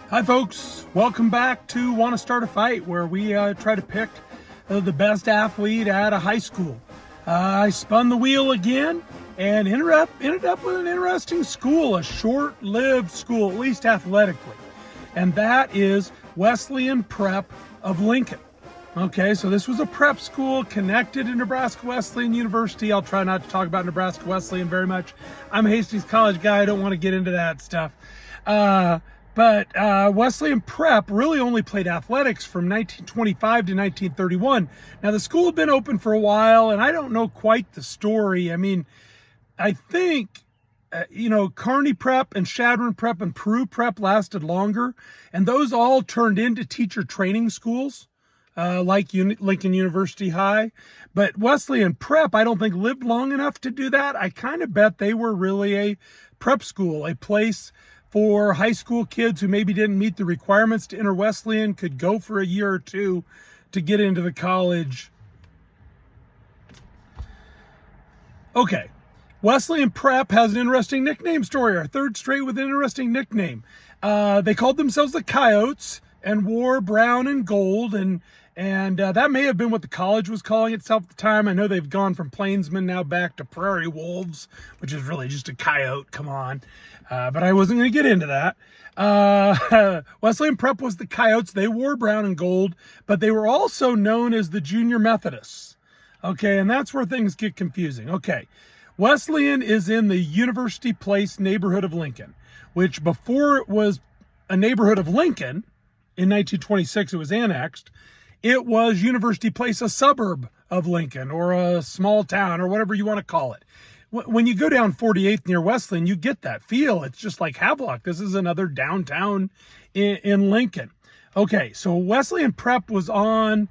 Hi folks, welcome back to Want to Start a Fight, where we try to pick the best athlete at a high school. I spun the wheel again and ended up with an interesting school, a short-lived school, at least athletically, and that is Wesleyan Prep of Lincoln. Okay, so this was a prep school connected to Nebraska Wesleyan University. I'll try not to talk about Nebraska Wesleyan very much. I'm a Hastings College guy. I don't want to get into that stuff. But Wesleyan Prep really only played athletics from 1925 to 1931. Now, the school had been open for a while, and I don't know quite the story. I mean, I think, Kearney Prep and Shadron Prep and Peru Prep lasted longer, and those all turned into teacher training schools, like Lincoln University High. But Wesleyan Prep, I don't think, lived long enough to do that. I kind of bet they were really a prep school, a place for high school kids who maybe didn't meet the requirements to enter Wesleyan, could go for a year or two to get into the college. Okay, Wesleyan Prep has an interesting nickname story, our third straight with an interesting nickname. They called themselves the Coyotes and wore brown and gold, and that may have been what the college was calling itself at the time. I know they've gone from Plainsmen now back to Prairie Wolves, which is really just a coyote, come on. But I wasn't going to get into that. Wesleyan Prep was the Coyotes. They wore brown and gold, but they were also known as the Junior Methodists. Okay, and that's where things get confusing. Okay, Wesleyan is in the University Place neighborhood of Lincoln, which before it was a neighborhood of Lincoln, in 1926 it was annexed. It was University Place, a suburb of Lincoln, or a small town, or whatever you want to call it. When you go down 48th near Wesleyan, you get that feel. It's just like Havelock. This is another downtown in Lincoln. Okay, so Wesleyan Prep was on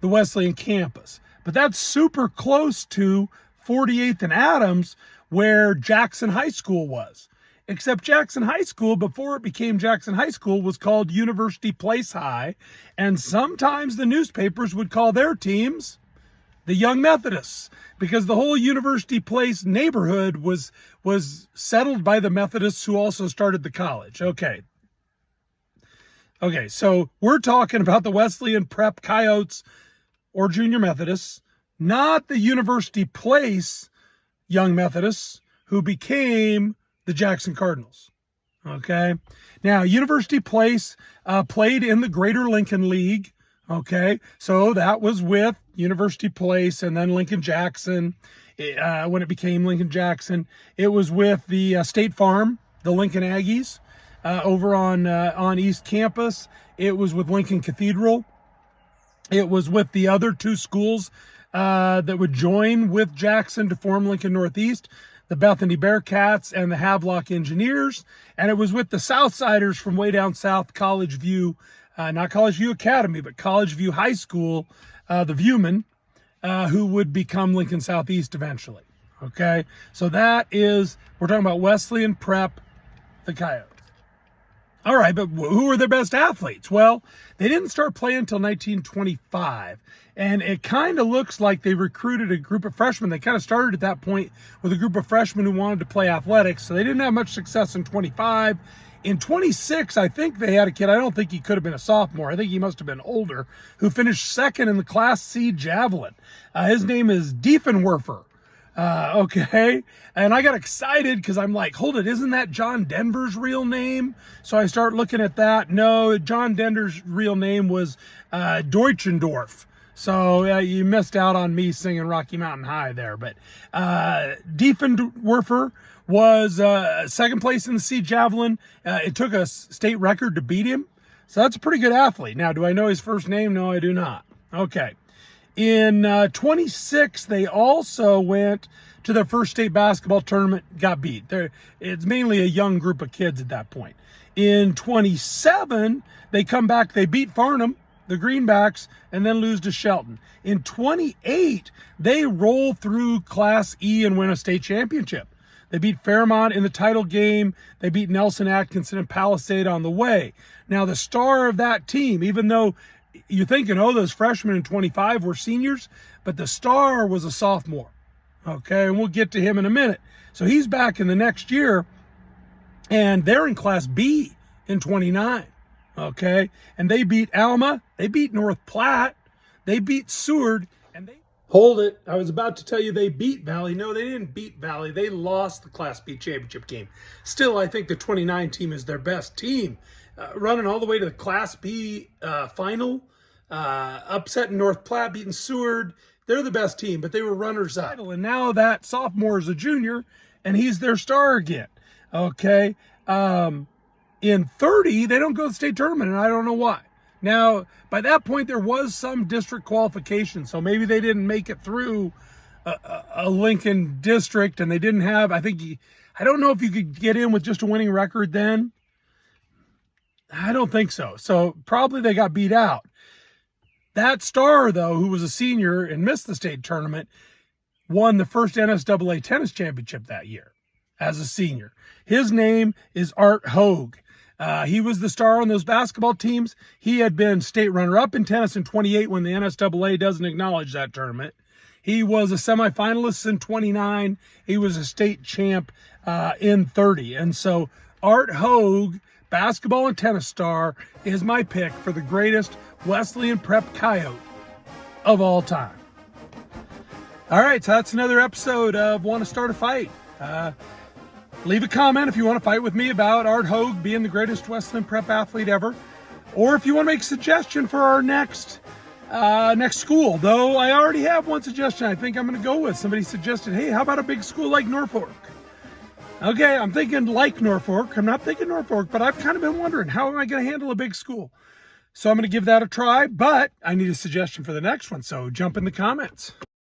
the Wesleyan campus, but that's super close to 48th and Adams, where Jackson High School was. Except Jackson High School, before it became Jackson High School, was called University Place High, and sometimes the newspapers would call their teams the Young Methodists, because the whole University Place neighborhood was settled by the Methodists, who also started the college. Okay, so we're talking about the Wesleyan Prep Coyotes or Junior Methodists, not the University Place Young Methodists, who became the Jackson Cardinals. Okay, now University Place played in the Greater Lincoln League. Okay, so that was with University Place and then Lincoln Jackson. When it became Lincoln Jackson, it was with the State Farm, the Lincoln Aggies, over on East Campus. It was with Lincoln Cathedral. It was with the other two schools that would join with Jackson to form Lincoln Northeast, the Bethany Bearcats and the Havelock Engineers. And it was with the Southsiders from way down south, College View, not College View Academy, but College View High School, the Viewmen, who would become Lincoln Southeast eventually. Okay, so we're talking about Wesleyan Prep, the Coyotes. All right, but who were their best athletes? Well, they didn't start playing until 1925, and it kind of looks like they recruited a group of freshmen. They kind of started at that point with a group of freshmen who wanted to play athletics, so they didn't have much success in 25. In 26, I think they had a kid, I don't think he could have been a sophomore, I think he must have been older, who finished second in the Class C javelin. His name is Diefenwerfer. Okay, and I got excited because I'm like, hold it, isn't that John Denver's real name? So I start looking at that. No, John Denver's real name was Deutschendorf. So you missed out on me singing Rocky Mountain High there. But Diefenwerfer was second place in the C javelin. It took a state record to beat him. So that's a pretty good athlete. Now, do I know his first name? No, I do not. Okay. In 26, they also went to their first state basketball tournament, got beat. It's mainly a young group of kids at that point. In 27, they come back, they beat Farnham, the Greenbacks, and then lose to Shelton. In 28, they roll through Class E and win a state championship. They beat Fairmont in the title game. They beat Nelson Atkinson and Palisade on the way. Now, the star of that team, even though you're thinking, oh, those freshmen in 25 were seniors, but the star was a sophomore. Okay, and we'll get to him in a minute. So he's back in the next year, and they're in Class B in 29. Okay, and they beat Alma, they beat North Platte, they beat Seward, and they... Hold it. I was about to tell you they beat Valley. No, they didn't beat Valley. They lost the Class B championship game. Still, I think the 29 team is their best team. Running all the way to the Class B final, upsetting North Platte, beating Seward. They're the best team, but they were runners-up. And now that sophomore is a junior, and he's their star again. Okay? In 30, they don't go to the state tournament, and I don't know why. Now, by that point, there was some district qualification, so maybe they didn't make it through a Lincoln district, and they didn't have, I don't know if you could get in with just a winning record then. I don't think so. So probably they got beat out. That star, though, who was a senior and missed the state tournament, won the first NSAA tennis championship that year as a senior. His name is Art Hogue. He was the star on those basketball teams. He had been state runner-up in tennis in 28 when the NSAA doesn't acknowledge that tournament. He was a semifinalist in 29. He was a state champ in 30. And so Art Hogue, basketball and tennis star, is my pick for the greatest Wesleyan prep Coyote of all time. All right, so that's another episode of Want to Start a Fight. Leave a comment if you want to fight with me about Art Hogue being the greatest Wesleyan prep athlete ever. Or if you want to make a suggestion for our next school. Though I already have one suggestion I think I'm going to go with. Somebody suggested, hey, how about a big school like Norfolk? Okay, I'm thinking like Norfolk. I'm not thinking Norfolk, but I've kind of been wondering, how am I going to handle a big school? So I'm going to give that a try, but I need a suggestion for the next one. So jump in the comments.